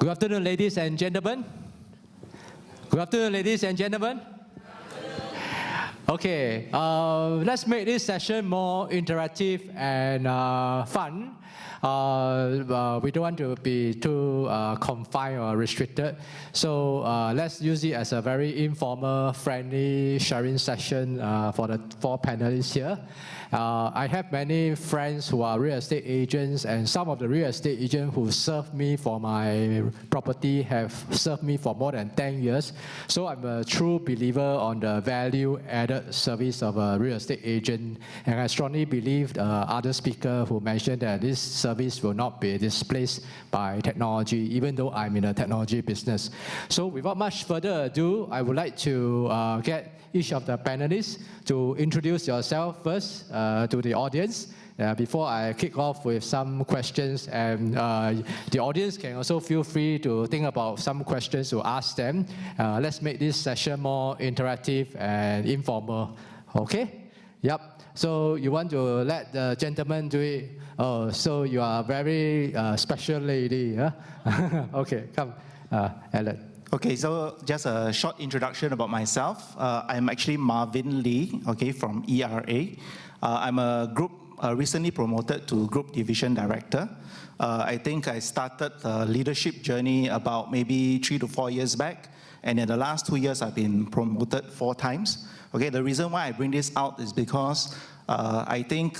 Good afternoon, ladies and gentlemen. Good afternoon, ladies and gentlemen. Okay, let's make this session more interactive and fun. We don't want to be too confined or restricted. So let's use it as a very informal, friendly sharing session for the 4 panelists here. I have many friends who are real estate agents, and some of the real estate agents who served me for my property have served me for more than 10 years. So I'm a true believer on the value-added service of a real estate agent, and I strongly believe other speaker who mentioned that this service will not be displaced by technology, even though I'm in the technology business. So without much further ado, I would like to get each of the panelists to introduce yourself first to the audience before I kick off with some questions, and the audience can also feel free to think about some questions to ask them. Let's make this session more interactive and informal. Okay? Yep. So you want to let the gentleman do it? Oh, so you are a very special lady, huh? Okay, come, Alan. Okay, so just a short introduction about myself. I'm actually Marvin Lee, okay, from ERA. I'm a group, recently promoted to Group Division Director. I think I started the leadership journey about maybe 3 to 4 years back, and in the last 2 years I've been promoted 4 times. Okay, the reason why I bring this out is because I think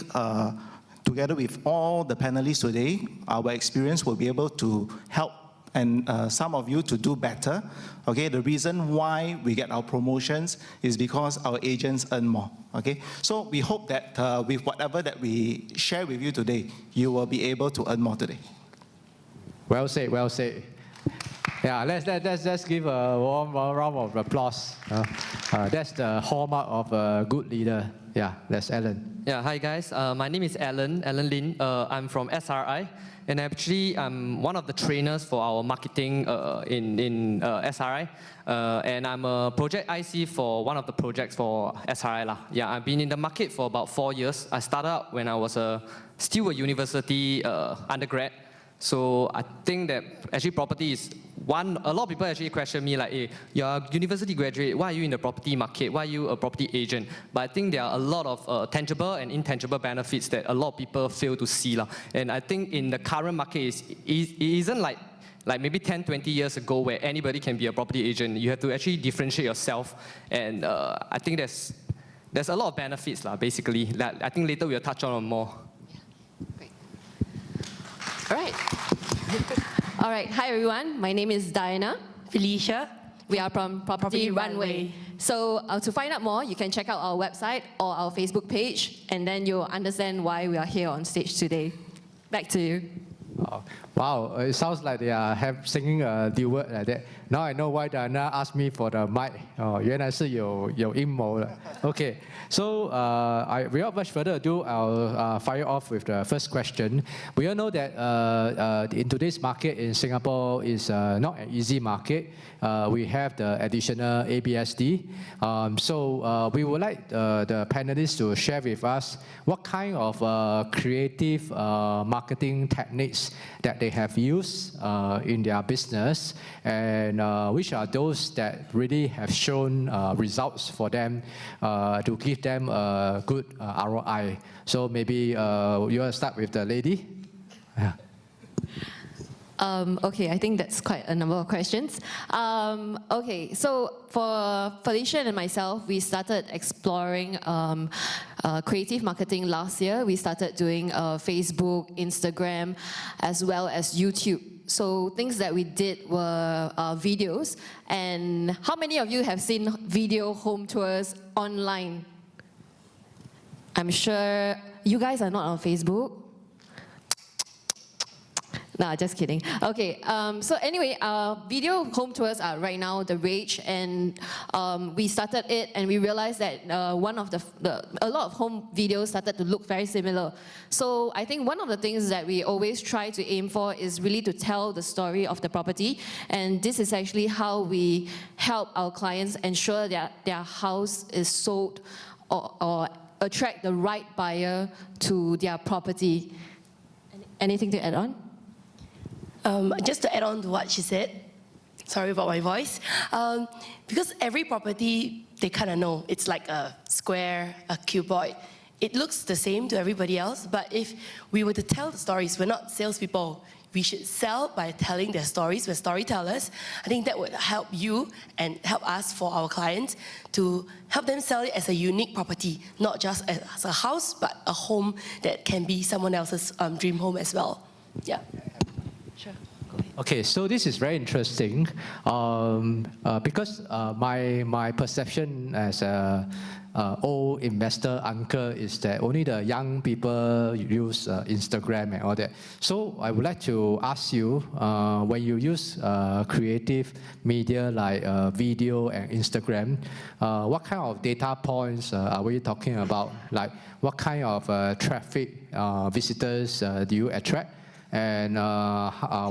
together with all the panelists today, our experience will be able to help and some of you to do better. Okay, the reason why we get our promotions is because our agents earn more. Okay, so we hope that with whatever that we share with you today, you will be able to earn more today. Well said, well said. Yeah, let's give a warm round of applause. That's the hallmark of a good leader. Yeah, that's Alan. Yeah, hi guys. My name is Alan Lin. I'm from SRI. And actually, I'm one of the trainers for our marketing in SRI. And I'm a project IC for one of the projects for SRI. Yeah, I've been in the market for about 4 years. I started out when I was still a university undergrad. So I think that actually property is one, a lot of people actually question me like, hey, you're a university graduate, why are you in the property market? Why are you a property agent? But I think there are a lot of tangible and intangible benefits that a lot of people fail to see. And I think in the current market, it isn't like maybe 10, 20 years ago where anybody can be a property agent. You have to actually differentiate yourself. And I think there's a lot of benefits, basically. I think later we'll touch on more. Great. All right. All right. Hi, everyone. My name is Diana. Felicia. We are from Property Runway. So to find out more, you can check out our website or our Facebook page, and then you'll understand why we are here on stage today. Back to you. Wow, it sounds like they are singing a duet like that. Now I know why Diana asked me for the mic. 原来是有阴谋的. Okay, so without much further ado, I'll fire off with the first question. We all know that in today's market in Singapore is not an easy market. We have the additional ABSD. So we would like the panelists to share with us what kind of creative marketing techniques that they have used in their business, and which are those that really have shown results for them to give them a good ROI. So maybe you want to start with the lady? Yeah. Okay, I think that's quite a number of questions. Okay, so for Felicia and myself, we started exploring creative marketing last year. We started doing Facebook, Instagram, as well as YouTube. So things that we did were videos. And how many of you have seen video home tours online? I'm sure you guys are not on Facebook. No, just kidding. Okay, so anyway, video home tours are right now the rage, and we started it, and we realized that a lot of home videos started to look very similar. So I think one of the things that we always try to aim for is really to tell the story of the property, and this is actually how we help our clients ensure that their house is sold or attract the right buyer to their property. Anything to add on? Just to add on to what she said, sorry about my voice, because every property, they kind of know it's like a square, a cuboid. It looks the same to everybody else, but if we were to tell the stories, we're not salespeople. We should sell by telling their stories. We're storytellers. I think that would help you and help us for our clients to help them sell it as a unique property, not just as a house, but a home that can be someone else's dream home as well. Yeah. Sure. Go ahead. Okay, so this is very interesting because my perception as a old investor uncle is that only the young people use Instagram and all that. So I would like to ask you, when you use creative media like video and Instagram, what kind of data points are we talking about? Like what kind of traffic visitors do you attract? And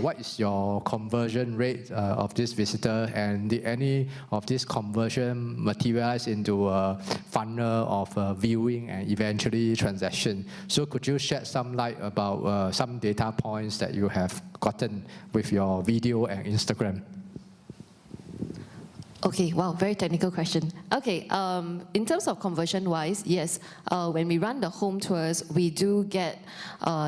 what is your conversion rate of this visitor? And did any of this conversion materialize into a funnel of viewing and eventually transaction? So could you shed some light about some data points that you have gotten with your video and Instagram? Okay, wow, very technical question. Okay, in terms of conversion-wise, yes, when we run the home tours, we do get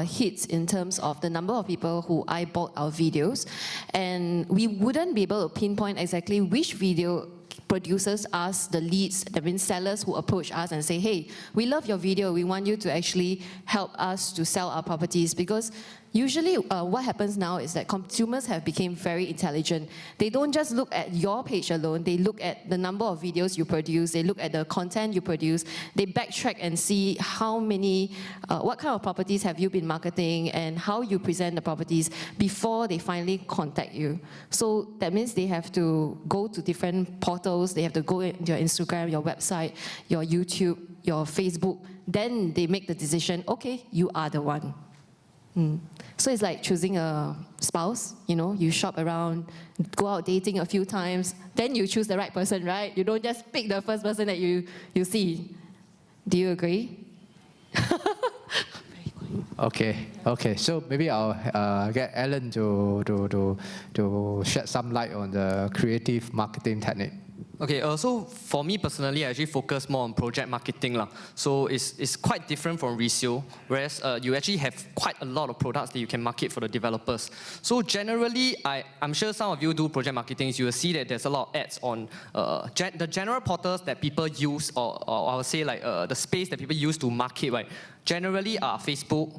hits in terms of the number of people who eyeballed our videos, and we wouldn't be able to pinpoint exactly which video produces us the leads, that means sellers who approach us and say, hey, we love your video, we want you to actually help us to sell our properties, because usually what happens now is that consumers have become very intelligent. They don't just look at your page alone, they look at the number of videos you produce, they look at the content you produce, they backtrack and see how many, what kind of properties have you been marketing and how you present the properties before they finally contact you. So that means they have to go to different portals, they have to go into your Instagram, your website, your YouTube, your Facebook, then they make the decision, okay, you are the one. So it's like choosing a spouse, you know, you shop around, go out dating a few times, then you choose the right person, right? You don't just pick the first person that you see. Do you agree? Okay. So maybe I'll get Alan to shed some light on the creative marketing technique. Okay, so for me personally, I actually focus more on project marketing lah. So it's quite different from resale, whereas you actually have quite a lot of products that you can market for the developers. So generally, I'm sure some of you do project marketing, you will see that there's a lot of ads on the general portals that people use, or I would say like the space that people use to market, right? Generally are Facebook,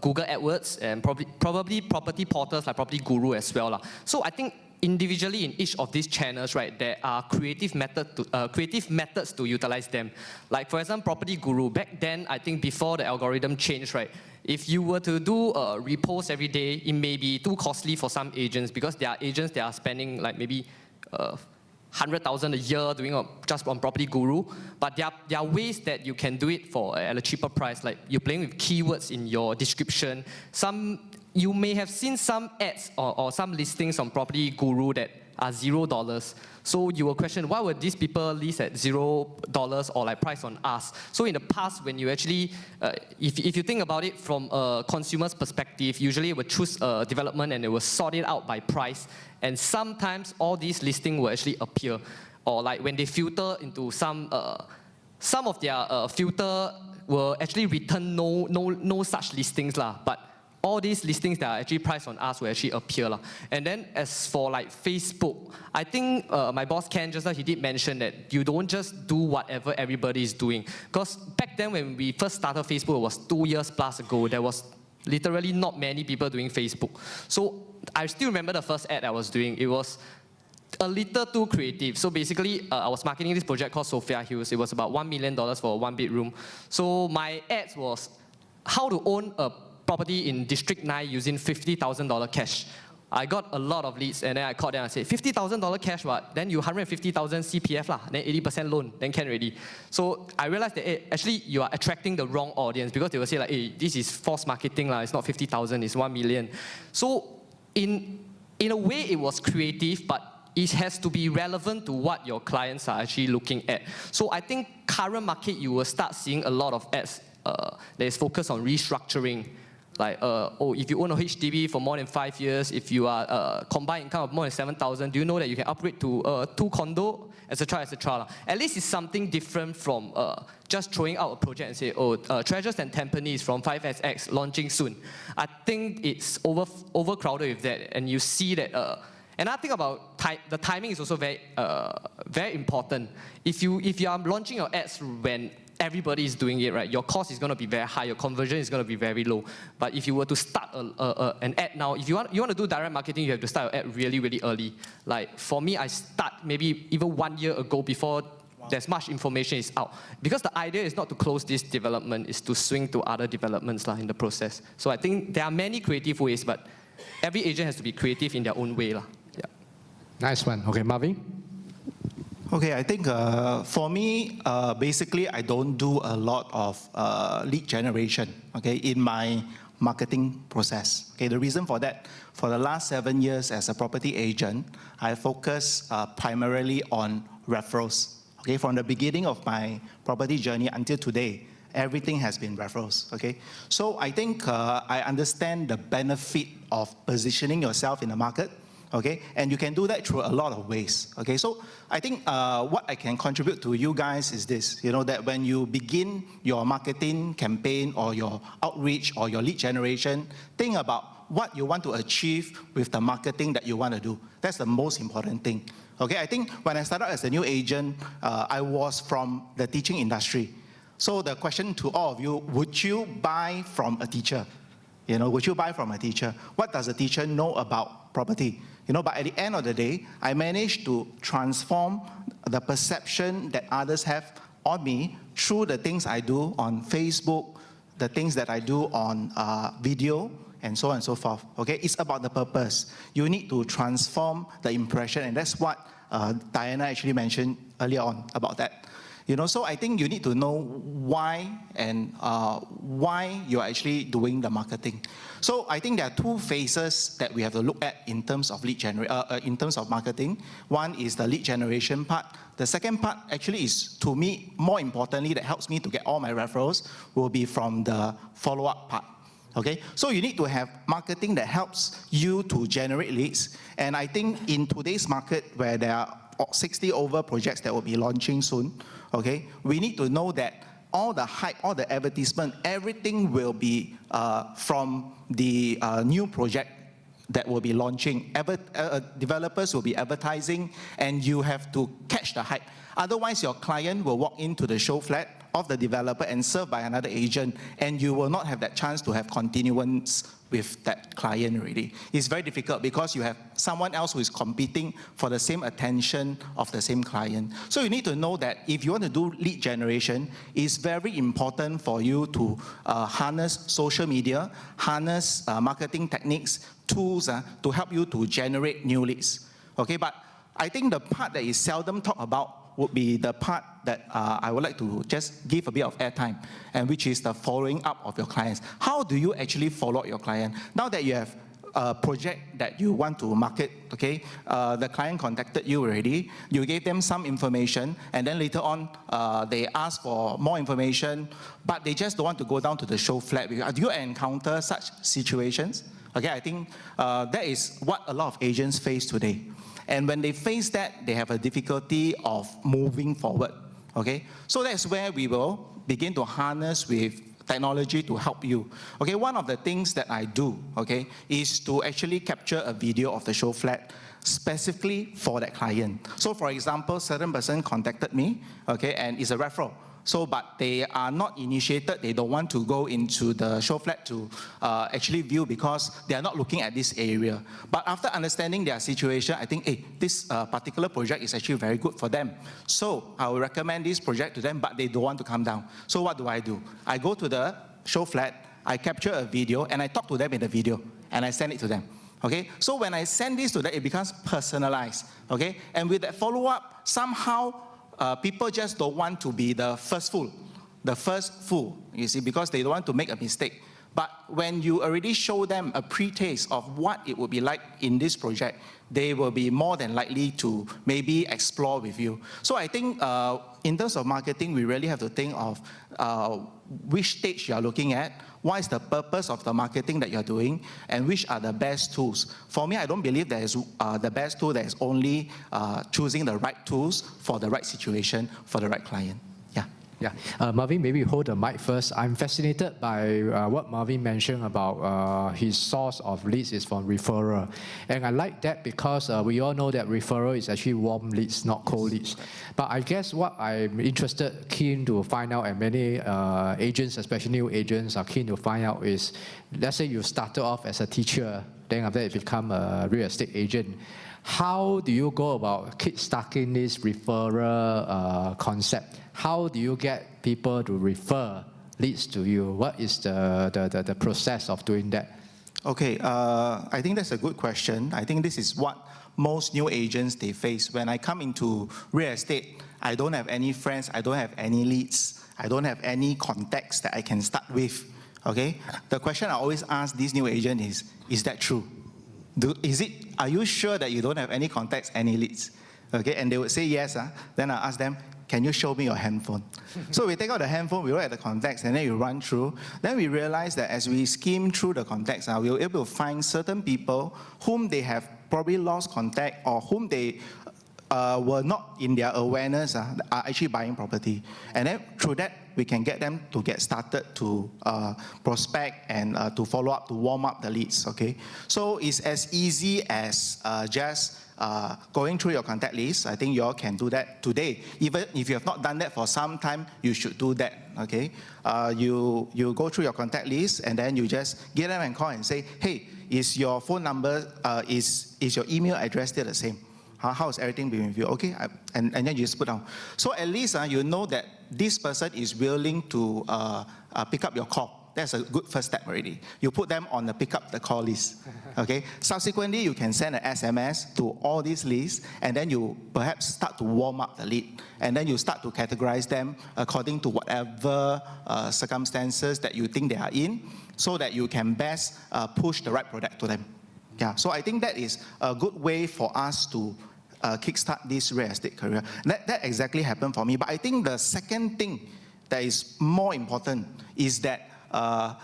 Google AdWords, and probably property portals like Property Guru as well lah. So I think individually in each of these channels, right, there are creative methods to utilize them. Like for example, Property Guru, back then, I think before the algorithm changed, right, if you were to do a repost every day, it may be too costly for some agents, because there are agents that are spending like maybe 100,000 a year doing just on Property Guru. But there are ways that you can do it for at a cheaper price, like you're playing with keywords in your description. You may have seen some ads or some listings on Property Guru that are $0. So you will question, why would these people list at $0 or like price on us? So in the past, when you actually, if you think about it from a consumer's perspective, usually it would choose a development and it will sort it out by price. And sometimes all these listings will actually appear. Or like when they filter into some of their filter will actually return no such listings lah. But all these listings that are actually priced on us will actually appear lah. And then as for like Facebook, I think my boss Ken just now, he did mention that you don't just do whatever everybody is doing. Because back then when we first started Facebook, it was 2 years plus ago, there was literally not many people doing Facebook. So I still remember the first ad I was doing. It was a little too creative. So basically, I was marketing this project called Sophia Hills. It was about $1 million for a 1-bedroom. So my ads was how to own a property in District 9 using $50,000 cash. I got a lot of leads, and then I called them and I said, $50,000 cash, what? Then you 150,000 CPF lah, then 80% loan, then can already. So I realized that actually you are attracting the wrong audience, because they will say like, hey, this is false marketing lah. It's not 50,000, it's 1 million. So in a way, it was creative, but it has to be relevant to what your clients are actually looking at. So I think current market, you will start seeing a lot of ads that is focused on restructuring. Like, if you own a HDB for more than 5 years, if you are combined income of more than 7,000, do you know that you can upgrade to 2 condo, etc., etc. At least it's something different from just throwing out a project and say, Treasures and Tampines from 5SX launching soon. I think it's overcrowded with that, and you see that. Another thing about the timing is also very important. If you are launching your ads when everybody is doing it, right, your cost is going to be very high, your conversion is going to be very low. But if you were to start an ad now, if you want to do direct marketing, you have to start your ad really, really early. Like for me, I start maybe even 1 year ago before there's much information is out. Because the idea is not to close this development, it's to swing to other developments in the process. So I think there are many creative ways, but every agent has to be creative in their own way. Yeah. Nice one. Okay, Marvin? Okay, I think for me, basically, I don't do a lot of lead generation, okay, in my marketing process. Okay, the reason for that, for the last 7 years as a property agent, I focus primarily on referrals. Okay, from the beginning of my property journey until today, everything has been referrals. Okay, so I think I understand the benefit of positioning yourself in the market. Okay, and you can do that through a lot of ways. Okay, so I think what I can contribute to you guys is this, that when you begin your marketing campaign or your outreach or your lead generation, think about what you want to achieve with the marketing that you want to do. That's the most important thing. Okay, I think when I started as a new agent, I was from the teaching industry. So the question to all of you, would you buy from a teacher? Would you buy from a teacher? What does a teacher know about property? But at the end of the day, I managed to transform the perception that others have on me through the things I do on Facebook, the things that I do on video, and so on and so forth. Okay, it's about the purpose. You need to transform the impression, and that's what Diana actually mentioned earlier on about that. So I think you need to know why and why you're actually doing the marketing. So I think there are 2 phases that we have to look at in terms of in terms of marketing. One is the lead generation part. The second part actually is, to me, more importantly, that helps me to get all my referrals will be from the follow-up part. Okay, so you need to have marketing that helps you to generate leads. And I think in today's market, where there are 60 over projects that will be launching soon, okay, we need to know that all the hype, all the advertisement, everything will be from the new project that will be launching. Developers will be advertising, and you have to catch the hype. Otherwise, your client will walk into the show flat of the developer and served by another agent, and you will not have that chance to have continuance with that client already. It's very difficult because you have someone else who is competing for the same attention of the same client. So you need to know that if you want to do lead generation, it's very important for you to harness social media, harness marketing techniques, tools to help you to generate new leads. Okay, but I think the part that is seldom talked about would be the part that I would like to just give a bit of airtime, and which is the following up of your clients. How do you actually follow up your client? Now that you have a project that you want to market, okay, the client contacted you already, you gave them some information, and then later on, they ask for more information, but they just don't want to go down to the show flat. Do you encounter such situations? Okay, I think that is what a lot of agents face today. And when they face that, they have a difficulty of moving forward, okay? So that's where we will begin to harness with technology to help you. Okay, one of the things that I do, okay, is to actually capture a video of the show flat specifically for that client. So for example, certain person contacted me, okay, and it's a referral. So, but they are not initiated, they don't want to go into the show flat to actually view because they are not looking at this area. But after understanding their situation, I think, hey, this particular project is actually very good for them. So I will recommend this project to them, but they don't want to come down. So what do? I go to the show flat, I capture a video, and I talk to them in the video, and I send it to them. Okay, so when I send this to them, it becomes personalized. Okay, and with that follow-up, somehow people just don't want to be the first fool, you see, because they don't want to make a mistake. But when you already show them a pre-taste of what it would be like in this project, they will be more than likely to maybe explore with you. So I think in terms of marketing, we really have to think of which stage you are looking at, what is the purpose of the marketing that you're doing, and which are the best tools. For me, I don't believe there is the best tool that is only choosing the right tools for the right situation, for the right client. Yeah, Marvin, maybe you hold the mic first. I'm fascinated by what Marvin mentioned about his source of leads is from referral. And I like that because we all know that referral is actually warm leads, not cold leads. But I guess what I'm keen to find out, and many agents, especially new agents, are keen to find out is, let's say you started off as a teacher, then after that you become a real estate agent. How do you go about kickstarting this referral concept? How do you get people to refer leads to you? What is the process of doing that? Okay, I think that's a good question. I think this is what most new agents they face. When I come into real estate, I don't have any friends, I don't have any leads, I don't have any contacts that I can start with. Okay, the question I always ask these new agents is that true? Are you sure that you don't have any contacts, any leads? Okay, and they would say yes. Then I ask them, can you show me your handphone? So we take out the handphone, we look at the contacts, and then you run through. Then we realize that as we skim through the contacts, we were able to find certain people whom they have probably lost contact or whom they were not in their awareness are actually buying property. And then through that, we can get them to get started to prospect and to follow up, to warm up the leads, okay? So it's as easy as just going through your contact list. I think you all can do that today. Even if you have not done that for some time, you should do that, okay? You go through your contact list and then you just give them a call and say, hey, is your phone number, is your email address still the same? How is everything been with you? Okay, and then you just put down. So at least you know that this person is willing to pick up your call. That's a good first step already. You put them on the pick up the call list. Okay. Subsequently, you can send an SMS to all these lists, and then you perhaps start to warm up the lead, and then you start to categorize them according to whatever circumstances that you think they are in, so that you can best push the right product to them. Yeah. So I think that is a good way for us to kickstart this real estate career. That exactly happened for me. But I think the second thing that is more important is that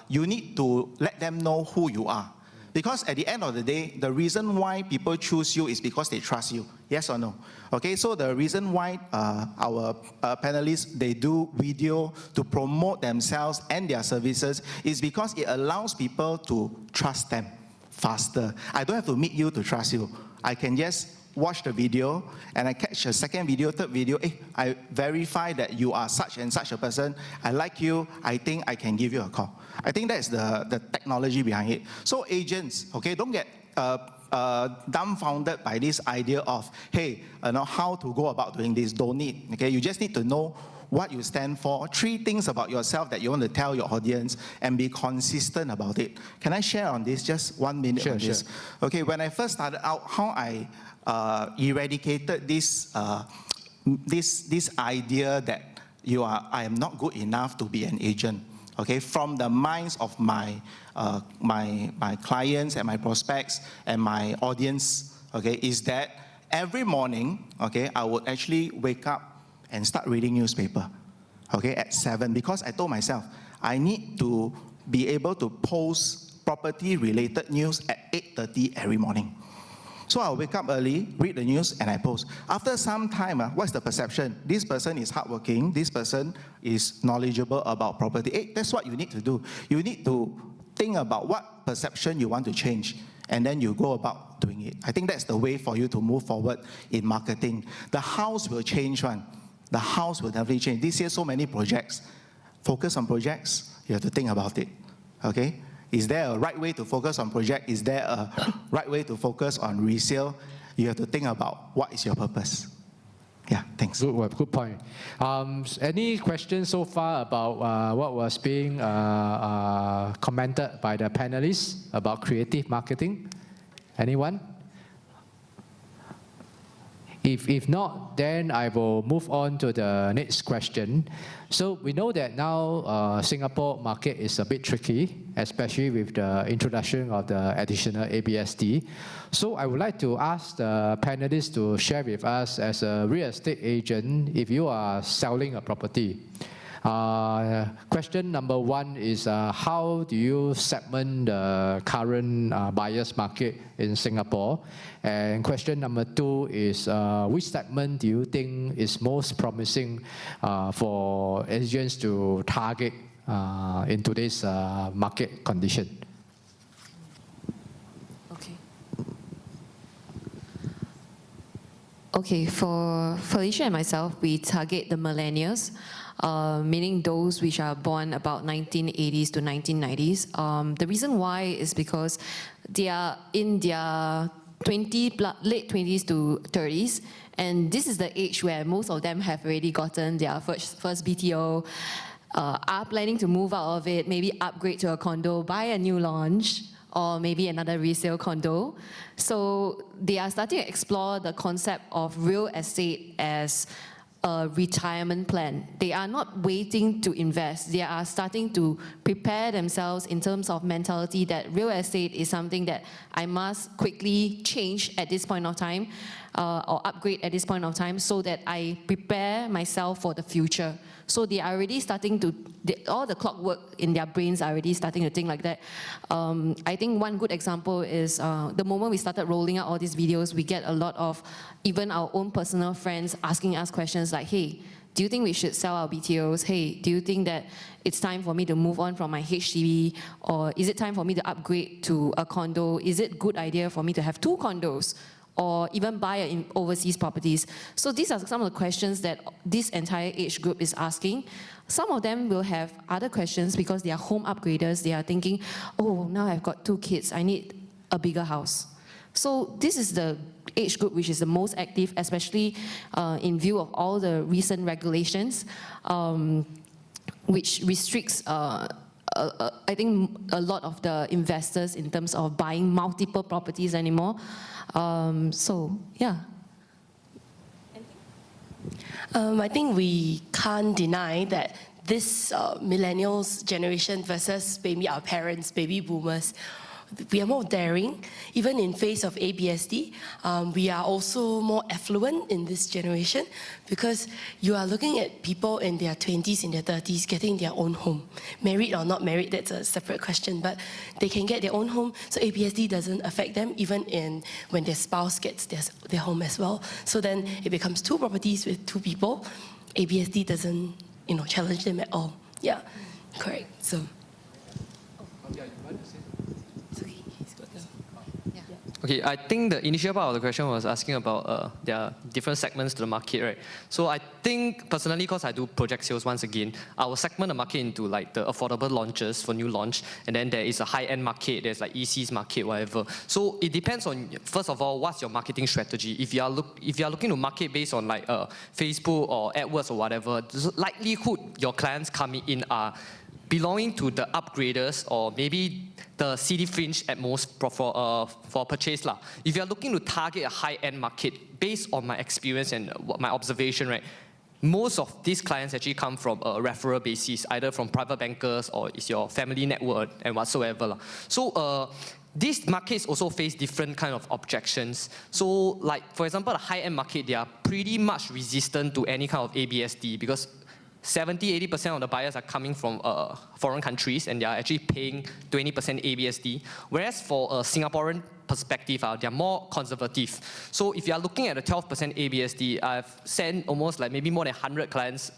you need to let them know who you are. Because at the end of the day, the reason why people choose you is because they trust you. Yes or no? Okay, so the reason why our panelists, they do video to promote themselves and their services is because it allows people to trust them faster. I don't have to meet you to trust you. I can just watch the video and I catch a second video, third video. I verify that you are such and such a person. I like you. I think I can give you a call. I think that's the technology behind it. So agents, okay, don't get dumbfounded by this idea of, hey, how to go about doing this. Don't need, okay? You just need to know what you stand for, 3 things about yourself that you want to tell your audience, and be consistent about it. Can I share on this, just 1 minute on this? Sure. Okay, when I first started out, how I eradicated this idea that I am not good enough to be an agent. Okay, from the minds of my clients and my prospects and my audience, okay, is that every morning, okay, I would actually wake up and start reading newspaper, okay, at 7, because I told myself, I need to be able to post property-related news at 8:30 every morning. So I'll wake up early, read the news, and I post. After some time, what's the perception? This person is hardworking, this person is knowledgeable about property. That's what you need to do. You need to think about what perception you want to change, and then you go about doing it. I think that's the way for you to move forward in marketing. The house will change one. The house will definitely change. This year, so many projects. Focus on projects, you have to think about it, okay? Is there a right way to focus on project? Is there a right way to focus on resale? You have to think about what is your purpose. Yeah, thanks. Good point. Any questions so far about what was being commented by the panelists about creative marketing? Anyone? If not, then I will move on to the next question. So we know that now Singapore market is a bit tricky, especially with the introduction of the additional ABSD. So I would like to ask the panelists to share with us, as a real estate agent, if you are selling a property. Question number one is, how do you segment the current buyer's market in Singapore? And question number two is, which segment do you think is most promising for agents to target in today's market condition? Okay, for Felicia and myself, we target the millennials, meaning those which are born about 1980s to 1990s. The reason why is because they are in their late 20s to 30s, and this is the age where most of them have already gotten their first BTO, are planning to move out of it, maybe upgrade to a condo, buy a new launch, or maybe another resale condo. So they are starting to explore the concept of real estate as a retirement plan. They are not waiting to invest. They are starting to prepare themselves in terms of mentality that real estate is something that I must quickly change at this point of time, or upgrade at this point of time, so that I prepare myself for the future. So they are already starting to, all the clockwork in their brains are already starting to think like that. I think one good example is the moment we started rolling out all these videos, we get a lot of even our own personal friends asking us questions like, hey, do you think we should sell our BTOs? Hey, do you think that it's time for me to move on from my HDB? Or is it time for me to upgrade to a condo? Is it a good idea for me to have 2 condos? Or even buy in overseas properties? So these are some of the questions that this entire age group is asking. Some of them will have other questions because they are home upgraders. They are thinking, oh, now I've got 2 kids, I need a bigger house. So this is the age group which is the most active, especially in view of all the recent regulations, which restricts I think a lot of the investors in terms of buying multiple properties anymore. So, yeah. I think we can't deny that this millennials generation versus maybe our parents, baby boomers, we are more daring. Even in face of ABSD, we are also more affluent in this generation, because you are looking at people in their 20s, in their 30s, getting their own home. Married or not married, that's a separate question, but they can get their own home, so ABSD doesn't affect them, even when their spouse gets their home as well. So then it becomes 2 properties with 2 people. ABSD doesn't, challenge them at all. Yeah, correct. So. Okay, I think the initial part of the question was asking about there are different segments to the market, right? So I think personally, because I do project sales once again, I will segment the market into like the affordable launches for new launch, and then there is a high-end market, there's like EC's market, whatever. So it depends on, first of all, what's your marketing strategy. If you are looking to market based on like Facebook or AdWords or whatever, the likelihood your clients coming in are belonging to the upgraders or maybe the city fringe at most for purchase. If you're looking to target a high-end market, based on my experience and my observation, right, most of these clients actually come from a referral basis, either from private bankers or it's your family network and whatsoever. So these markets also face different kind of objections. So like, for example, the high-end market, they are pretty much resistant to any kind of ABSD because 70-80% of the buyers are coming from foreign countries and they are actually paying 20% ABSD. Whereas for a Singaporean perspective, they are more conservative. So if you are looking at a 12% ABSD, I've sent almost like maybe more than 100 clients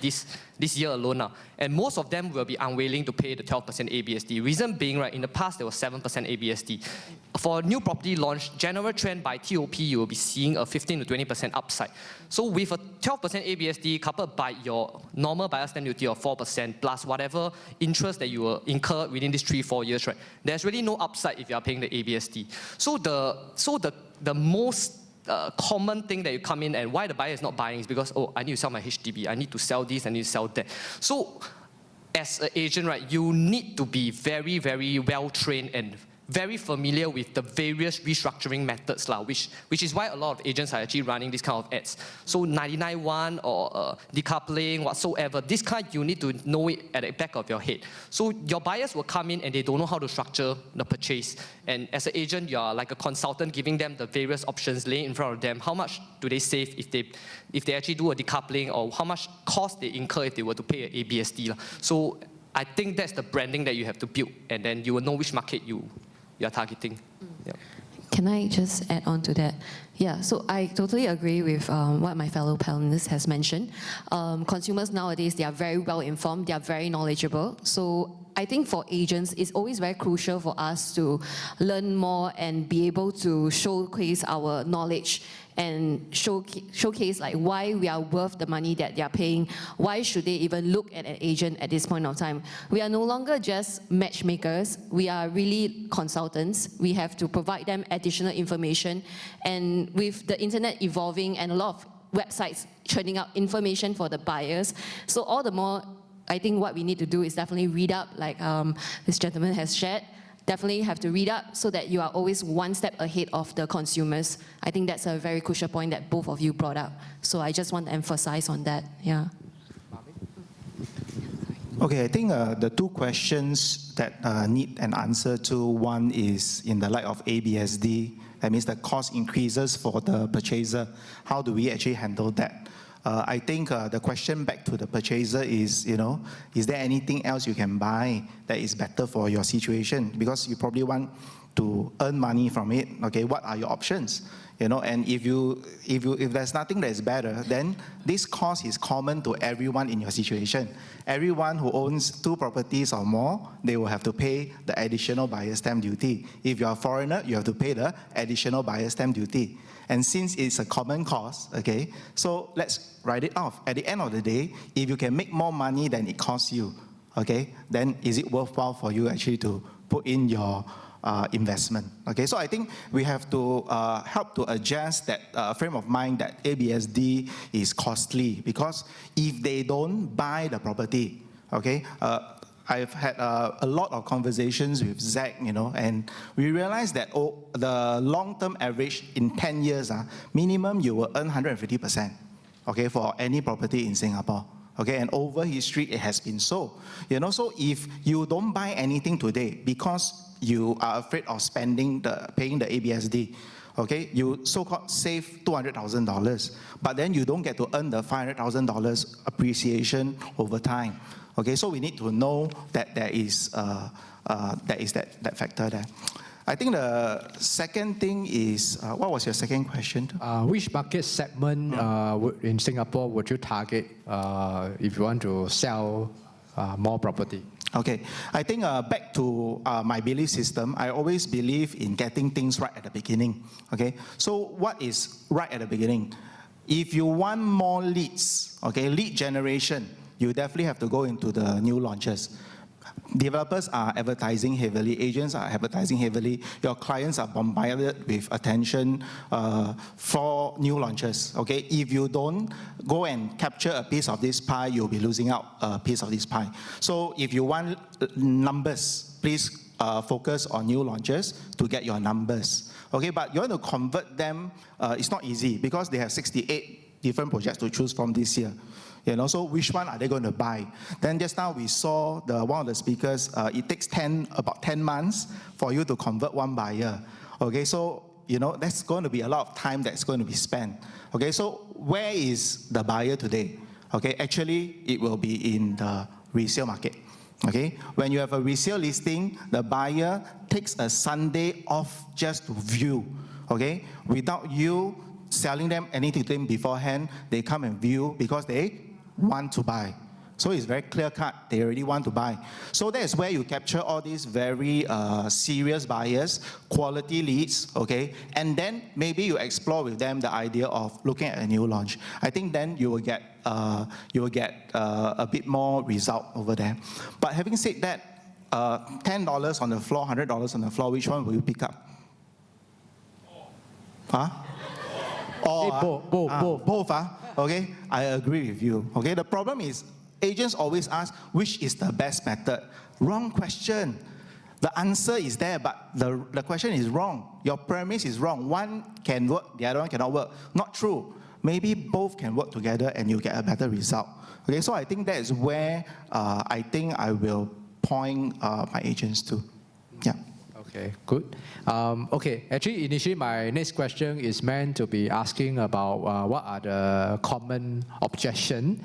this year alone. And most of them will be unwilling to pay the 12% ABSD. Reason being, right, in the past there was 7% ABSD. For a new property launch, general trend by TOP, you will be seeing a 15 to 20% upside. So with a 12% ABSD coupled by your normal buyer stamp duty of 4% plus whatever interest that you will incur within these 3-4 years, right, there's really no upside if you are paying the ABSD. So the most common thing that you come in and why the buyer is not buying is because, oh, I need to sell my HDB, I need to sell this, I need to sell that. So as an agent, right, you need to be very, very well trained and very familiar with the various restructuring methods, which is why a lot of agents are actually running this kind of ads. So 99.1 or decoupling, whatsoever, this kind you need to know it at the back of your head. So your buyers will come in and they don't know how to structure the purchase. And as an agent, you are like a consultant giving them the various options, laying in front of them. How much do they save if they actually do a decoupling, or how much cost they incur if they were to pay an ABSD. So I think that's the branding that you have to build, and then you will know which market you are targeting. Yeah. Can I just add on to that? Yeah, so I totally agree with what my fellow panelists has mentioned. Consumers nowadays, they are very well informed, they are very knowledgeable. So I think for agents, it's always very crucial for us to learn more and be able to showcase our knowledge and showcase like why we are worth the money that they are paying. Why should they even look at an agent at this point of time? We are no longer just matchmakers. We are really consultants. We have to provide them additional information. And with the internet evolving and a lot of websites churning out information for the buyers, so all the more, I think what we need to do is definitely read up, like this gentleman has shared. Definitely have to read up so that you are always one step ahead of the consumers. I think that's a very crucial point that both of you brought up. So I just want to emphasize on that. Yeah. Okay, I think the two questions that need an answer to, one is in the light of ABSD, that means the cost increases for the purchaser. How do we actually handle that? I think the question back to the purchaser is, is there anything else you can buy that is better for your situation? Because you probably want to earn money from it. Okay, what are your options? And if there's nothing that is better, then this cost is common to everyone in your situation. Everyone who owns 2 properties or more, they will have to pay the additional buyer's stamp duty. If you're a foreigner, you have to pay the additional buyer's stamp duty. And since it's a common cost, okay, so let's write it off. At the end of the day, if you can make more money than it costs you, okay, then is it worthwhile for you actually to put in your investment? Okay, so I think we have to help to adjust that frame of mind that ABSD is costly, because if they don't buy the property, okay, I've had a lot of conversations with Zach, and we realized that the long-term average in 10 years, minimum you will earn 150%, okay, for any property in Singapore. Okay, and over history, it has been so. So if you don't buy anything today because you are afraid of paying the ABSD, okay, you so-called save $200,000, but then you don't get to earn the $500,000 appreciation over time. Okay, so we need to know that there is that factor there. I think the second thing is, what was your second question? Which market segment in Singapore would you target if you want to sell more property? Okay, I think back to my belief system, I always believe in getting things right at the beginning. Okay, so what is right at the beginning? If you want more leads, okay, lead generation, you definitely have to go into the new launches. Developers are advertising heavily, agents are advertising heavily, your clients are bombarded with attention for new launches, okay? If you don't go and capture a piece of this pie, you'll be losing out a piece of this pie. So if you want numbers, please focus on new launches to get your numbers, okay? But you want to convert them, it's not easy because they have 68 different projects to choose from this year. So which one are they going to buy? Then just now we saw one of the speakers, it takes about 10 months for you to convert one buyer. Okay, so that's going to be a lot of time that's going to be spent. Okay, so where is the buyer today? Okay, actually it will be in the resale market. Okay, when you have a resale listing, the buyer takes a Sunday off just to view. Okay, without you selling them anything to them beforehand, they come and view because they want to buy. So it's very clear cut, they already want to buy. So that's where you capture all these very serious buyers, quality leads, okay? And then maybe you explore with them the idea of looking at a new launch. I think then you will get a bit more result over there. But having said that, $10 on the floor, $100 on the floor, which one will you pick up? Huh? Both. Okay, I agree with you. Okay, the problem is agents always ask which is the best method. Wrong question. The answer is there, but the question is wrong. Your premise is wrong. One can work, the other one cannot work. Not true. Maybe both can work together and you get a better result. Okay, so I think that is where I think I will point my agents to. Yeah. Okay, good. Okay, actually, initially, my next question is meant to be asking about what are the common objections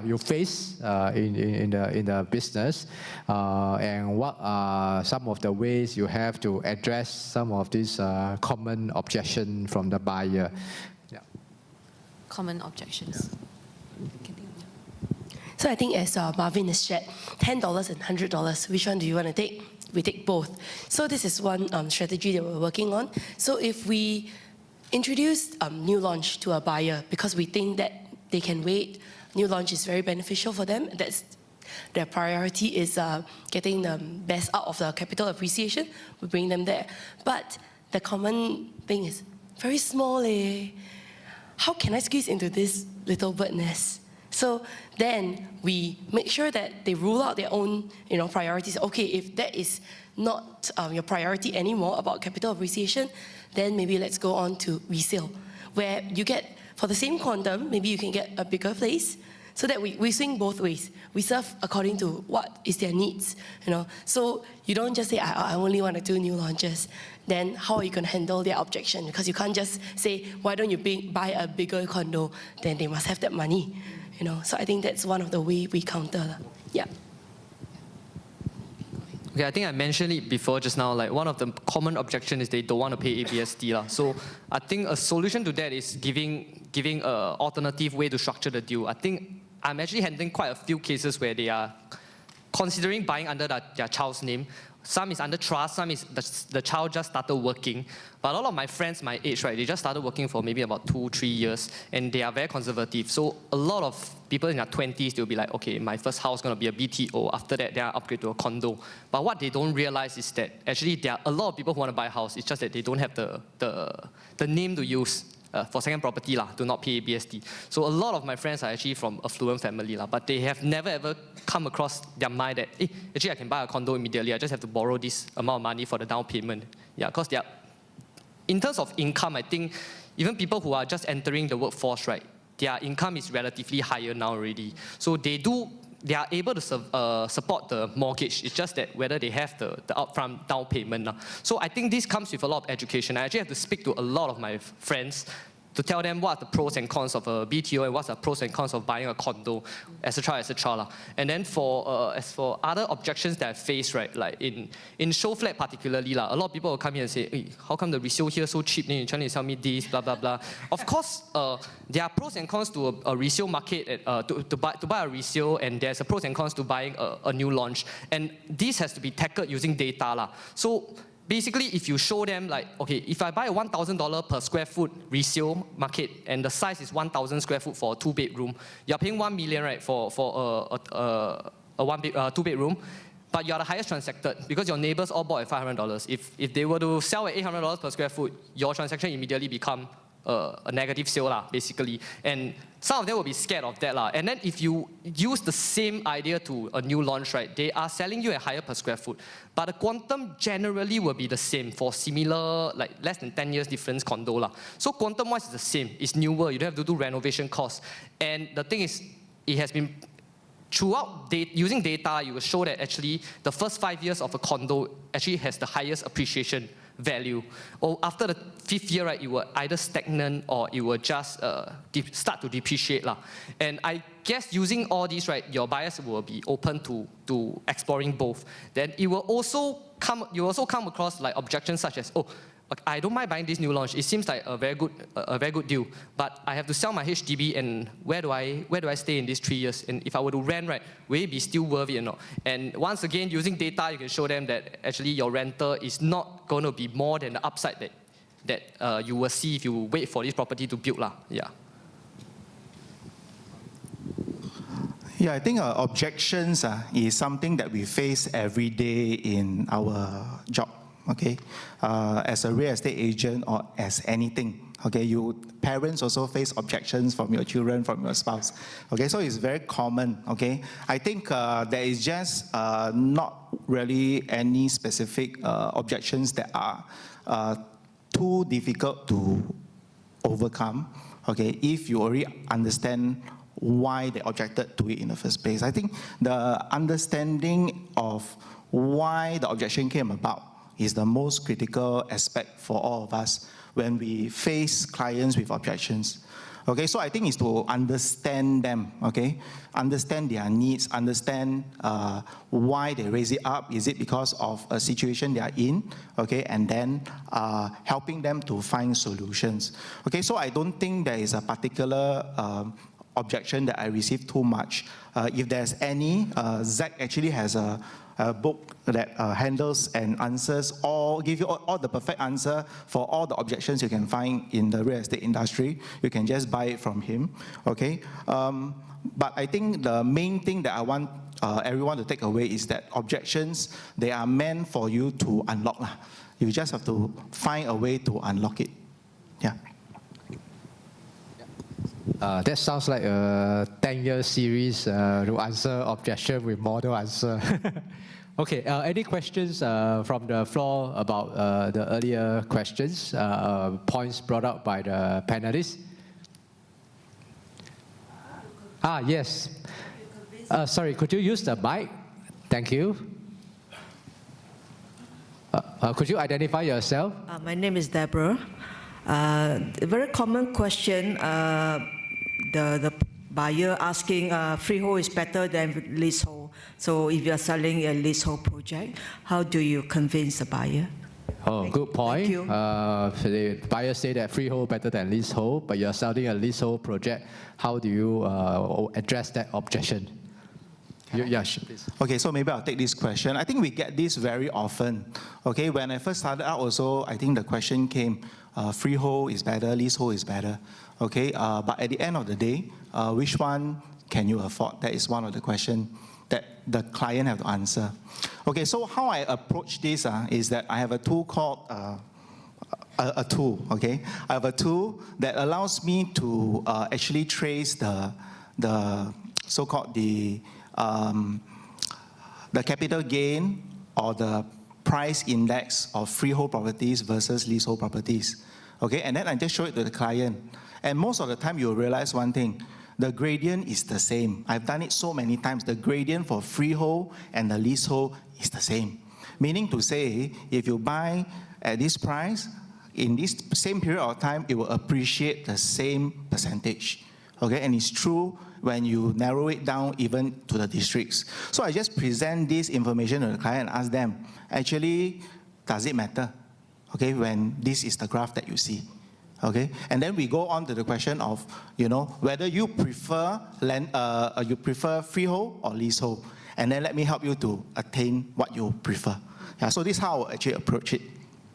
you face in the business, and what are some of the ways you have to address some of these common objections from the buyer. Yeah. Common objections. So I think as Marvin has shared, $10 and $100, which one do you want to take? We take both. So this is one strategy that we're working on. So if we introduce new launch to a buyer because we think that they can wait, new launch is very beneficial for them. That's their priority is getting the best out of the capital appreciation. We bring them there. But the common thing is very small. How can I squeeze into this little bird nest? So then we make sure that they rule out their own priorities. Okay, if that is not your priority anymore about capital appreciation, then maybe let's go on to resale, where you get, for the same quantum, maybe you can get a bigger place, so that we swing both ways. We serve according to what is their needs. So you don't just say, I only want to do new launches. Then how are you going to handle their objection? Because you can't just say, why don't you buy a bigger condo? Then they must have that money. So I think that's one of the way we counter. Yeah. Okay, I think I mentioned it before just now, like one of the common objections is they don't want to pay ABSD. So I think a solution to that is giving an alternative way to structure the deal. I think I'm actually handling quite a few cases where they are considering buying under their child's name. Some is under trust, some is the child just started working. But a lot of my friends my age, right, they just started working for maybe about 2-3 years, and they are very conservative. So a lot of people in their 20s, they'll be like, okay, my first house is going to be a BTO. After that, they'll upgrade to a condo. But what they don't realize is that actually there are a lot of people who want to buy a house. It's just that they don't have the name to use. For second property to not pay ABSD. So a lot of my friends are actually from affluent family but they have never ever come across their mind that actually I can buy a condo immediately. I just have to borrow this amount of money for the down payment. Yeah, because they are, in terms of income, I think even people who are just entering the workforce, right, their income is relatively higher now already. So they are able to support the mortgage. It's just that whether they have the upfront down payment. So I think this comes with a lot of education. I actually have to speak to a lot of my friends to tell them what are the pros and cons of a BTO and what's the pros and cons of buying a condo, etc., etc. And then as for other objections that I face, right, like in show flat particularly, a lot of people will come here and say, hey, how come the resale here so cheap? Then you're trying to sell me this, blah, blah, blah. Of course, there are pros and cons to a resale market, to buy a resale, and there's a pros and cons to buying a new launch. And this has to be tackled using data. So basically, if you show them okay, if I buy a $1,000 per square foot resale market and the size is 1,000 square foot for a 2-bedroom, you're paying $1 million, right, for a 2-bedroom, but you're the highest transacted because your neighbors all bought at $500. If they were to sell at $800 per square foot, your transaction immediately become a negative sale, basically. And some of them will be scared of that. And then if you use the same idea to a new launch, right, they are selling you a higher per square foot. But the quantum generally will be the same for similar, less than 10 years difference condo. So quantum-wise is the same. It's newer. You don't have to do renovation costs. And the thing is, it has been throughout using data, you will show that actually the first 5 years of a condo actually has the highest appreciation value. Or after the 5th year, right, it will either stagnant or it will just start to depreciate. And I guess using all these, right, your buyers will be open to exploring both. Then it will also you also come across objections such as, oh, I don't mind buying this new launch. It seems like a very good deal. But I have to sell my HDB, and where do I stay in these 3 years? And if I were to rent, right, will it be still worth it or not? And once again, using data, you can show them that actually your rental is not going to be more than the upside that you will see if you wait for this property to build. Yeah. Yeah, I think objections is something that we face every day in our job. Okay, as a real estate agent or as anything, Okay, you parents also face objections from your children, from your spouse. Okay, so it's very common. Okay, I think there is just not really any specific objections that are too difficult to overcome. Okay, if you already understand why they objected to it in the first place. I think the understanding of why the objection came about is the most critical aspect for all of us when we face clients with objections. Okay, so I think it's to understand them, okay? Understand their needs, understand why they raise it up. Is it because of a situation they are in, okay? And then helping them to find solutions. Okay, so I don't think there is a particular objection that I received too much. If there's any, Zach actually has a book that handles and answers all, give you all the perfect answer for all the objections you can find in the real estate industry. You can just buy it from him, okay? But I think the main thing that I want everyone to take away is that objections, they are meant for you to unlock. You just have to find a way to unlock it. Yeah. That sounds like a 10-year series to answer objection with model answer. Okay, any questions from the floor about the earlier questions, points brought up by the panelists? Yes. Sorry, could you use the mic? Thank you. Could you identify yourself? My name is Deborah. A very common question, the buyer asking freehold is better than leasehold. So if you are selling a leasehold project, how do you convince the buyer? Oh, good point. Thank you. The buyers say that freehold better than leasehold, but you're selling a leasehold project. How do you address that objection? Yes, please. Okay, so maybe I'll take this question. I think we get this very often. Okay, when I first started out also, I think the question came, freehold is better, leasehold is better. Okay, but at the end of the day, which one can you afford? That is one of the questions that the client have to answer. Okay, so how I approach this is that I have a tool called a tool. Okay, I have a tool that allows me to actually trace the so-called the capital gain or the price index of freehold properties versus leasehold properties. Okay, and then I just show it to the client. And most of the time you'll realize one thing, the gradient is the same. I've done it so many times. The gradient for freehold and the leasehold is the same. Meaning to say, if you buy at this price, in this same period of time, it will appreciate the same percentage. Okay, and it's true when you narrow it down even to the districts. So I just present this information to the client and ask them, actually, does it matter? Okay, when this is the graph that you see. Okay, and then we go on to the question of, whether you prefer freehold or leasehold, and then let me help you to attain what you prefer. Yeah, so this is how I actually approach it.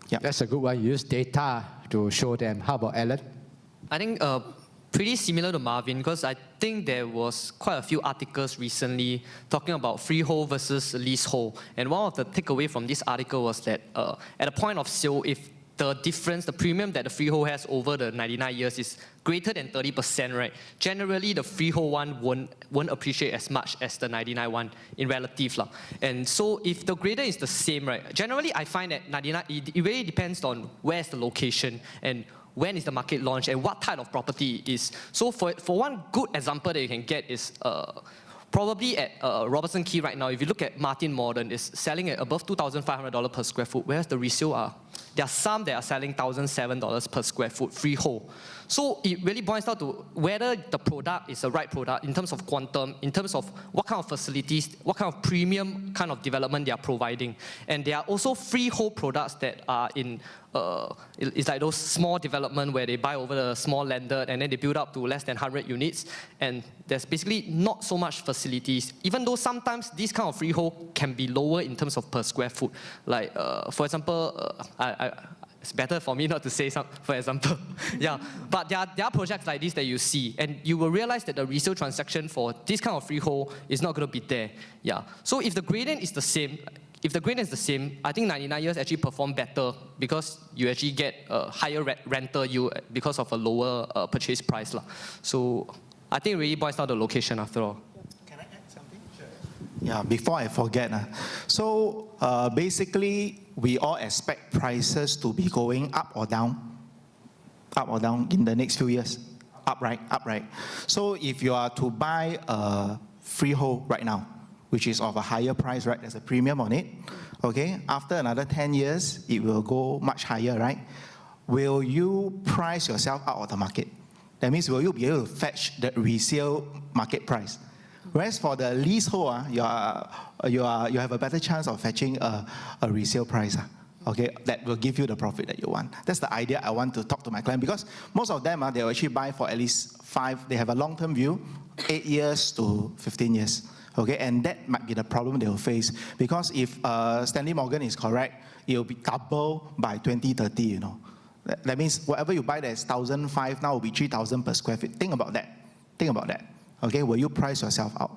Yeah, that's a good one. You use data to show them. How about Alan? I think pretty similar to Marvin, because I think there was quite a few articles recently talking about freehold versus leasehold. And one of the takeaway from this article was that at a point of sale, if the difference, the premium that the freehold has over the 99 years is greater than 30%, right? Generally, the freehold one won't appreciate as much as the 99 one in relative. And so if the gradient is the same, right? Generally, I find that 99, it really depends on where's the location and when is the market launch and what type of property it is. So for one good example that you can get is probably at Robertson Quay right now, if you look at Martin Modern, it's selling at above $2,500 per square foot, whereas the resale are. There are some that are selling $1,007 per square foot freehold. So it really boils down to whether the product is the right product in terms of quantum, in terms of what kind of facilities, what kind of premium kind of development they are providing. And there are also freehold products that are in, it's like those small development where they buy over the small landed and then they build up to less than 100 units. And there's basically not so much facilities, even though sometimes this kind of freehold can be lower in terms of per square foot. Like, for example, it's better for me not to say some, for example. Yeah, but there are projects like this that you see, and you will realize that the resale transaction for this kind of freehold is not going to be there. Yeah, so if the gradient is the same, if the grain is the same, I think 99 years actually perform better because you actually get a higher rental yield because of a lower purchase price. So I think it really boils down to location after all. Can I add something? Sure. Yeah, before I forget. So basically, we all expect prices to be going up or down in the next few years. Up, right? So if you are to buy a freehold right now, which is of a higher price, right? There's a premium on it, okay? After another 10 years, it will go much higher, right? Will you price yourself out of the market? That means, will you be able to fetch the resale market price? Whereas for the leasehold, you have a better chance of fetching a resale price, okay? That will give you the profit that you want. That's the idea I want to talk to my client, because most of them, they will actually buy for at least 5, they have a long-term view, 8 years to 15 years. Okay, and that might be the problem they will face, because if Stanley Morgan is correct, it will be double by 2030, you know. That means whatever you buy that's 1,005 now will be 3,000 per square feet. Think about that. Okay, will you price yourself out?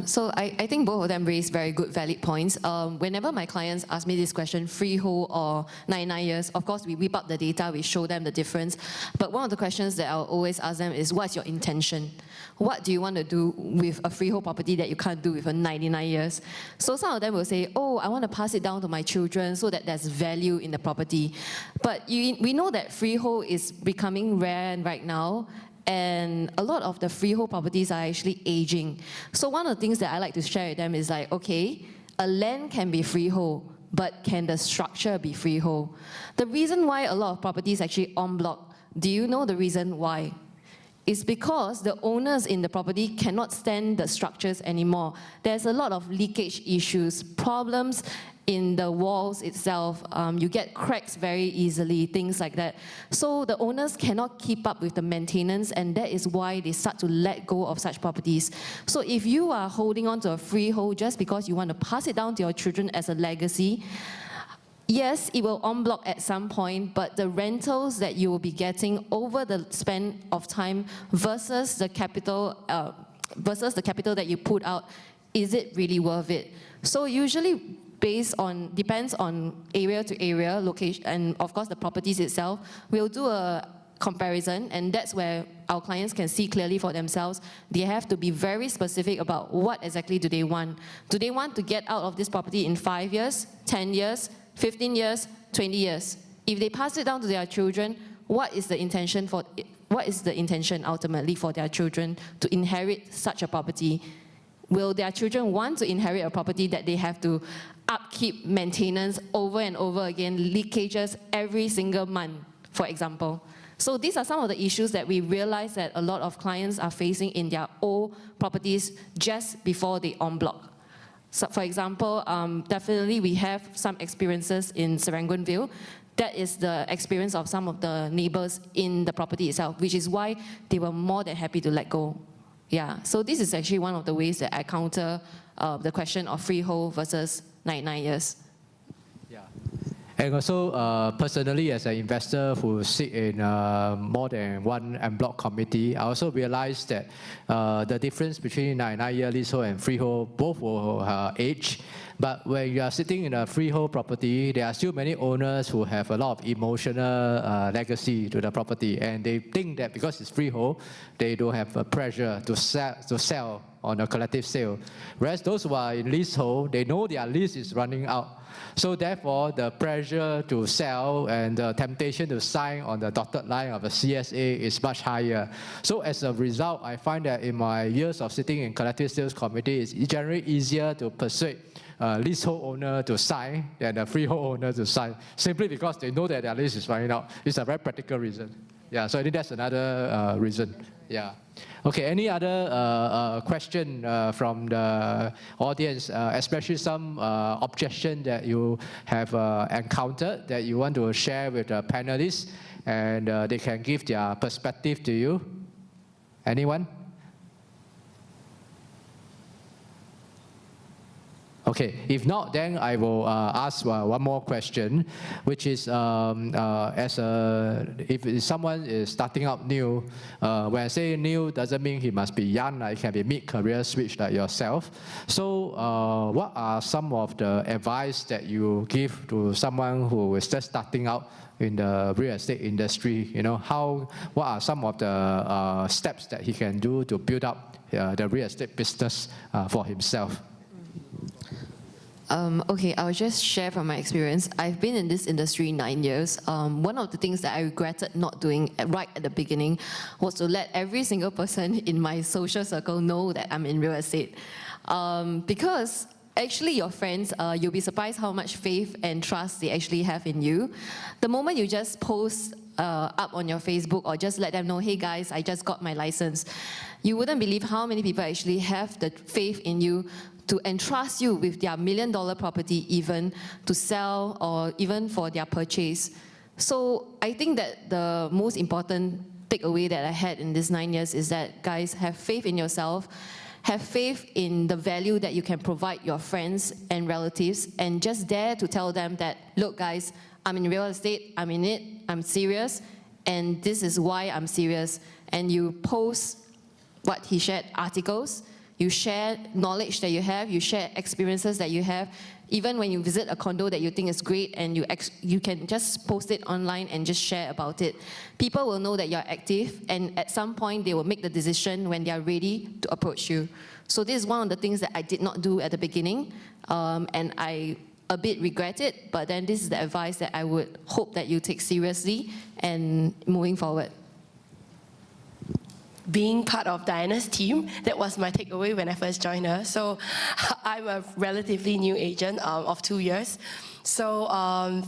So I think both of them raise very good, valid points. Whenever my clients ask me this question, freehold or 99 years, of course, we whip up the data, we show them the difference. But one of the questions that I'll always ask them is, what's your intention? What do you want to do with a freehold property that you can't do with a 99 years? So some of them will say, oh, I want to pass it down to my children so that there's value in the property. But we know that freehold is becoming rare right now, and a lot of the freehold properties are actually aging. So one of the things that I like to share with them is like, okay, a land can be freehold, but can the structure be freehold? The reason why a lot of properties actually en bloc, do you know the reason why? It's because the owners in the property cannot stand the structures anymore. There's a lot of leakage issues, problems in the walls itself. You get cracks very easily, things like that. So the owners cannot keep up with the maintenance, and that is why they start to let go of such properties. So if you are holding on to a freehold just because you want to pass it down to your children as a legacy, yes, it will en bloc at some point, but the rentals that you will be getting over the span of time versus the capital that you put out, is it really worth it? So usually depends on area to area, location, and of course the properties itself. We'll do a comparison, and that's where our clients can see clearly for themselves. They have to be very specific about what exactly do they want. Do they want to get out of this property in 5 years, 10 years, 15 years, 20 years? If they pass it down to their children, what is the intention ultimately for their children to inherit such a property? Will their children want to inherit a property that they have to upkeep, maintenance over and over again, leakages every single month, for example? So these are some of the issues that we realize that a lot of clients are facing in their old properties just before they en bloc. So for example, definitely we have some experiences in Serangoon. That is the experience of some of the neighbors in the property itself, which is why they were more than happy to let go. Yeah, so this is actually one of the ways that I counter the question of freehold versus 99 years. Yeah, and also personally as an investor who sit in more than one en bloc committee, I also realized that the difference between 99-year leasehold and freehold, both will age. But when you are sitting in a freehold property, there are still many owners who have a lot of emotional legacy to the property, and they think that because it's freehold, they don't have a pressure to sell on a collective sale. Whereas those who are in leasehold, they know their lease is running out. So therefore, the pressure to sell and the temptation to sign on the dotted line of a CSA is much higher. So as a result, I find that in my years of sitting in collective sales committee, it's generally easier to persuade leasehold owner to sign than a freehold owner to sign, simply because they know that their lease is running out. It's a very practical reason. Yeah, so I think that's another reason. Yeah. Okay, any other question from the audience, especially some objection that you have encountered that you want to share with the panelists, and they can give their perspective to you? Anyone? Okay, if not, then I will ask one more question, which is if someone is starting out new, when I say new, doesn't mean he must be young, it can be mid-career switch like yourself. So what are some of the advice that you give to someone who is just starting out in the real estate industry? What are some of the steps that he can do to build up the real estate business for himself? Okay, I'll just share from my experience. I've been in this industry 9 years. One of the things that I regretted not doing right at the beginning was to let every single person in my social circle know that I'm in real estate. Because actually your friends, you'll be surprised how much faith and trust they actually have in you. The moment you just post up on your Facebook or just let them know, hey guys, I just got my license, you wouldn't believe how many people actually have the faith in you to entrust you with their $1 million property even to sell or even for their purchase. So I think that the most important takeaway that I had in these 9 years is that, guys, have faith in yourself, have faith in the value that you can provide your friends and relatives, and just dare to tell them that, look guys, I'm in real estate, I'm in it, I'm serious, and this is why I'm serious. And you post what he shared, articles, you share knowledge that you have, you share experiences that you have. Even when you visit a condo that you think is great and you can just post it online and just share about it. People will know that you're active, and at some point they will make the decision when they are ready to approach you. So this is one of the things that I did not do at the beginning, and I a bit regret it, but then this is the advice that I would hope that you take seriously and moving forward. Being part of Diana's team, that was my takeaway when I first joined her. So I'm a relatively new agent of 2 years. So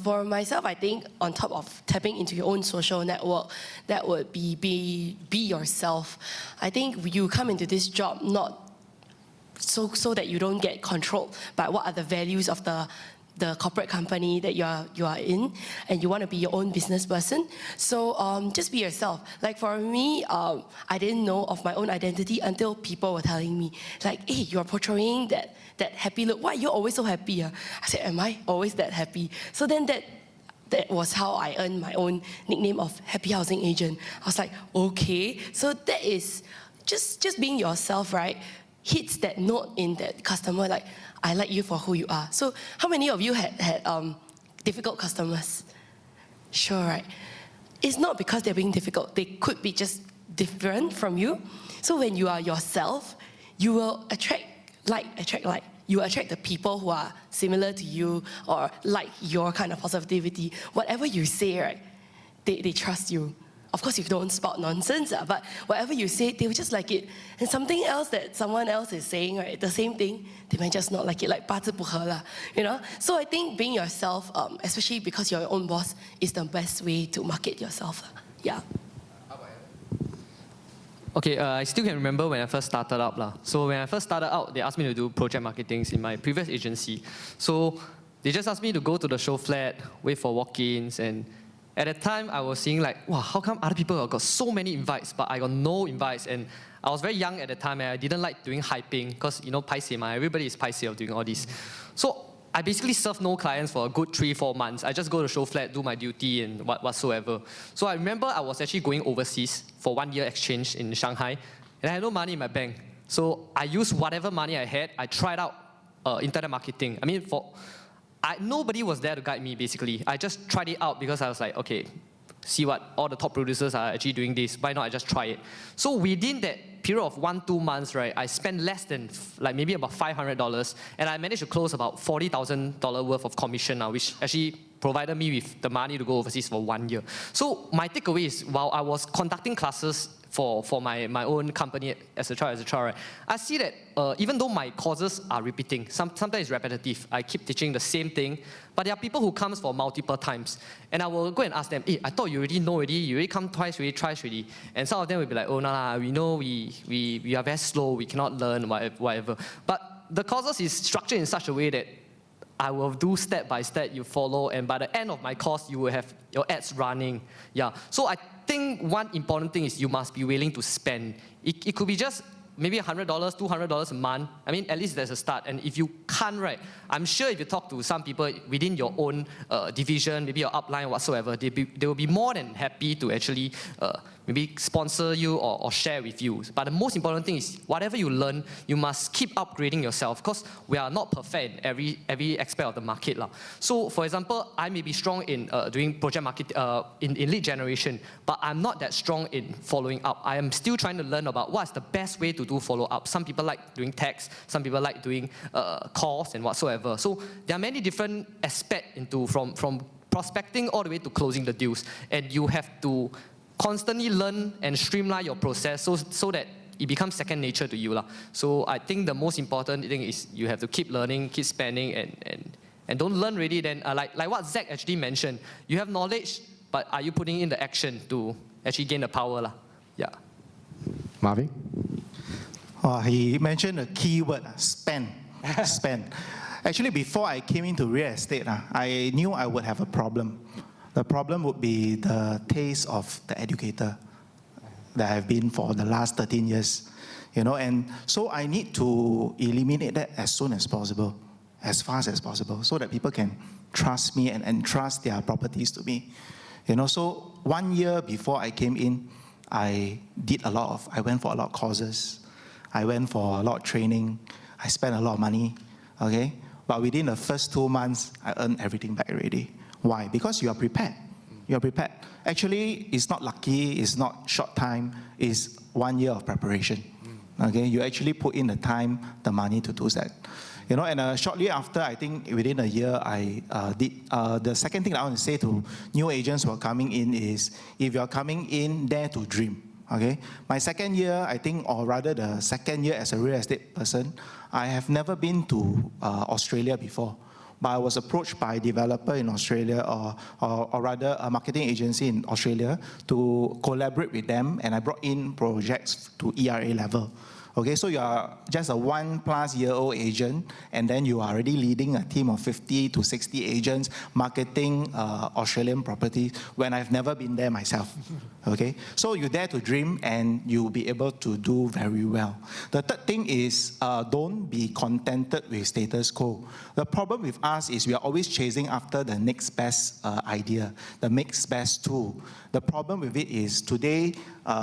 for myself, I think on top of tapping into your own social network, that would be yourself. I think you come into this job not so that you don't get controlled by what are the values of the corporate company that you are in, and you want to be your own business person. So just be yourself. Like for me, I didn't know of my own identity until people were telling me, like, hey, you're portraying that happy look. Why are you always so happy? I said, am I always that happy? So then that was how I earned my own nickname of Happy Housing Agent. I was like, okay, so that is just being yourself, right? Hits that note in that customer, like, I like you for who you are. So how many of you had difficult customers? Sure, right? It's not because they're being difficult. They could be just different from you. So when you are yourself, you will attract like. You attract the people who are similar to you or like your kind of positivity. Whatever you say, right, they trust you. Of course, you don't spout nonsense, but whatever you say, they will just like it. And something else that someone else is saying, right, the same thing, they might just not like it, like 八字不合啦, you know? So I think being yourself, especially because you're your own boss, is the best way to market yourself. Yeah. Okay, I still can remember when I first started out. So when I first started out, they asked me to do project marketing in my previous agency. So they just asked me to go to the show flat, wait for walk-ins, and at that time, I was seeing like, wow, how come other people have got so many invites, but I got no invites? And I was very young at the time, and I didn't like doing hyping, because, paiseh, everybody is paiseh of doing all this. So I basically served no clients for a good 3-4 months. I just go to show flat, do my duty, and whatsoever. So I remember I was actually going overseas for 1 year exchange in Shanghai, and I had no money in my bank. So I used whatever money I had. I tried out internet marketing. Nobody was there to guide me, basically. I just tried it out because I was like, okay, see what all the top producers are actually doing this. Why not I just try it? So within that period of 1-2 months, right, I spent less than maybe about $500, and I managed to close about $40,000 worth of commission now, which actually provided me with the money to go overseas for 1 year. So my takeaway is, while I was conducting classes for my own company, etc., right, I see that even though my courses are repeating, sometimes it's repetitive, I keep teaching the same thing, but there are people who comes for multiple times, and I will go and ask them, hey, I thought you already know already, you already come twice already, thrice already, and some of them will be like, oh, nah, we know we are very slow, we cannot learn, whatever. But the courses is structured in such a way that I will do step by step, you follow, and by the end of my course, you will have your ads running. Yeah. So I think one important thing is you must be willing to spend. It could be just maybe $100, $200 a month. At least there's a start. And if you can't, right? I'm sure if you talk to some people within your own division, maybe your upline or whatsoever, they will be more than happy to actually maybe sponsor you or share with you. But the most important thing is whatever you learn, you must keep upgrading yourself because we are not perfect in every aspect of the market. So for example, I may be strong in doing project market, in lead generation, but I'm not that strong in following up. I am still trying to learn about what's the best way to do follow-up. Some people like doing text, some people like doing calls and whatsoever. So there are many different aspects from prospecting all the way to closing the deals. And you have to constantly learn and streamline your process so that it becomes second nature to you. So I think the most important thing is you have to keep learning, keep spending, and don't learn really then, like what Zach actually mentioned, you have knowledge, but are you putting in the action to actually gain the power? Yeah. Marvin? He mentioned a key word, spend. Spend. Actually, before I came into real estate, I knew I would have a problem. The problem would be the taste of the educator that I've been for the last 13 years. And so I need to eliminate that as soon as possible, as fast as possible, so that people can trust me and entrust their properties to me. So 1 year before I came in, I went for a lot of courses. I went for a lot of training. I spent a lot of money, okay? But within the first 2 months, I earned everything back already. Why? Because you are prepared. You are prepared. Actually, it's not lucky, it's not short time, it's 1 year of preparation. Okay? You actually put in the time, the money to do that. And shortly after, I think within a year, I did. The second thing I want to say to new agents who are coming in is, if you're coming in, dare to dream. Okay? My second year, I think, or rather the second year as a real estate person, I have never been to Australia before. But I was approached by a developer in Australia, or rather a marketing agency in Australia, to collaborate with them, and I brought in projects to ERA level. Okay, so you are just a 1+-year-old agent, and then you are already leading a team of 50 to 60 agents marketing Australian properties when I've never been there myself. Okay, so you dare to dream, and you'll be able to do very well. The third thing is don't be contented with status quo. The problem with us is we are always chasing after the next best idea, the next best tool. The problem with it is today,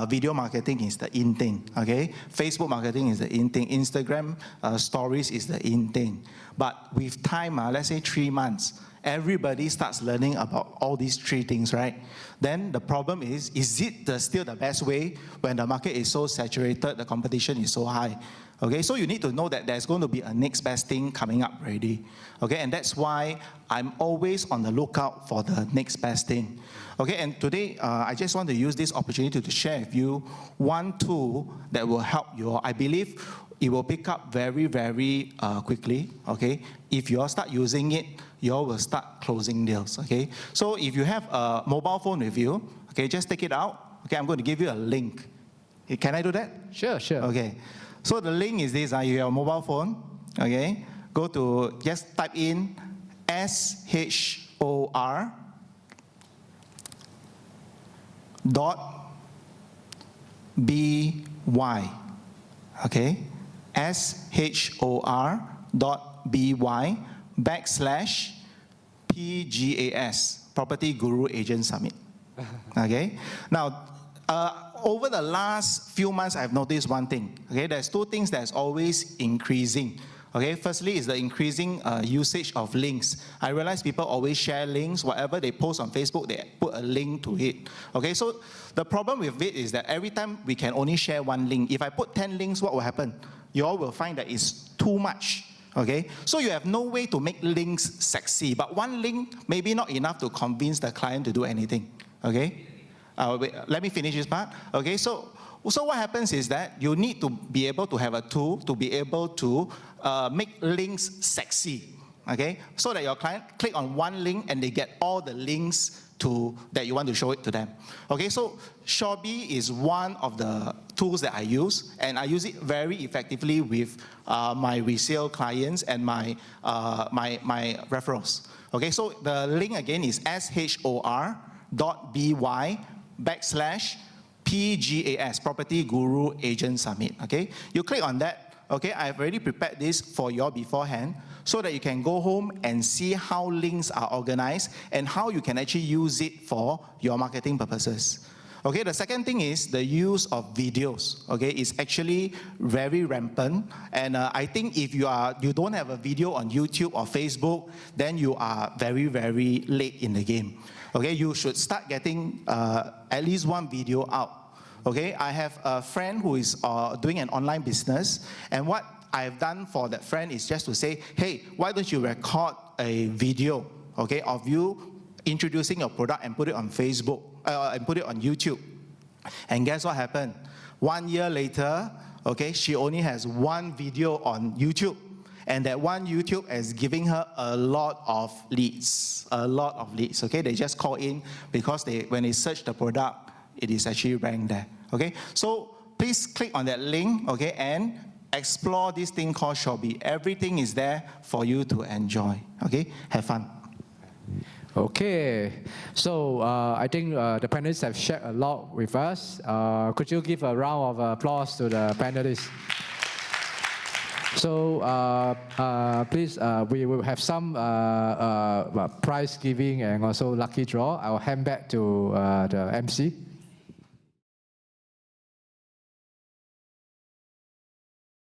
video marketing is the in thing, okay? Facebook marketing is the in thing. Instagram stories is the in thing. But with time, let's say 3 months, everybody starts learning about all these 3 things, right? Then the problem is it still the best way when the market is so saturated, the competition is so high? Okay, so you need to know that there's going to be a next best thing coming up already. Okay, and that's why I'm always on the lookout for the next best thing. Okay, and today I just want to use this opportunity to share with you one tool that will help you. I believe it will pick up very, very quickly. Okay, if you all start using it, you all will start closing deals. Okay, so if you have a mobile phone with you, okay, just take it out. Okay, I'm going to give you a link. Can I do that? Sure, sure. Okay. So the link is this, you have a mobile phone, okay? Go to, just type in SHOR .by, okay? SHOR.by/PGAS, Property Guru Agent Summit, okay? Now, over the last few months, I've noticed one thing. Okay, there's 2 things that's always increasing. Okay, firstly is the increasing usage of links. I realize people always share links. Whatever they post on Facebook, they put a link to it. Okay, so the problem with it is that every time we can only share 1 link. If I put 10 links, what will happen? You all will find that it's too much. Okay, so you have no way to make links sexy. But 1 link maybe not enough to convince the client to do anything. Okay. Wait, let me finish this part. Okay, so what happens is that you need to be able to have a tool to be able to make links sexy. Okay, so that your client click on 1 link and they get all the links that you want to show it to them. Okay, so Shorby is one of the tools that I use, and I use it very effectively with my resale clients and my referrals. Okay, so the link again is SHOR.by/PGAS, Property Guru Agent Summit. Okay, you click on that. okay, I've already prepared this for you all beforehand so that you can go home and see how links are organized and how you can actually use it for your marketing purposes. Okay, the second thing is the use of videos. Okay, it's actually very rampant, and I think if you don't have a video on YouTube or Facebook, then you are very, very late in the game. Okay, you should start getting at least one video out. Okay, I have a friend who is doing an online business, and what I've done for that friend is just to say, hey, why don't you record a video, okay, of you introducing your product and put it on Facebook, and put it on YouTube. And guess what happened? 1 year later, okay, she only has one video on YouTube. And that one YouTube is giving her a lot of leads, okay? They just call in because when they search the product, it is actually ranked there, okay? So please click on that link, okay, and explore this thing called Shopee. Everything is there for you to enjoy, okay? Have fun. Okay, so I think the panelists have shared a lot with us. Could you give a round of applause to the panelists? So please, we will have some prize giving and also lucky draw. I'll hand back to the MC.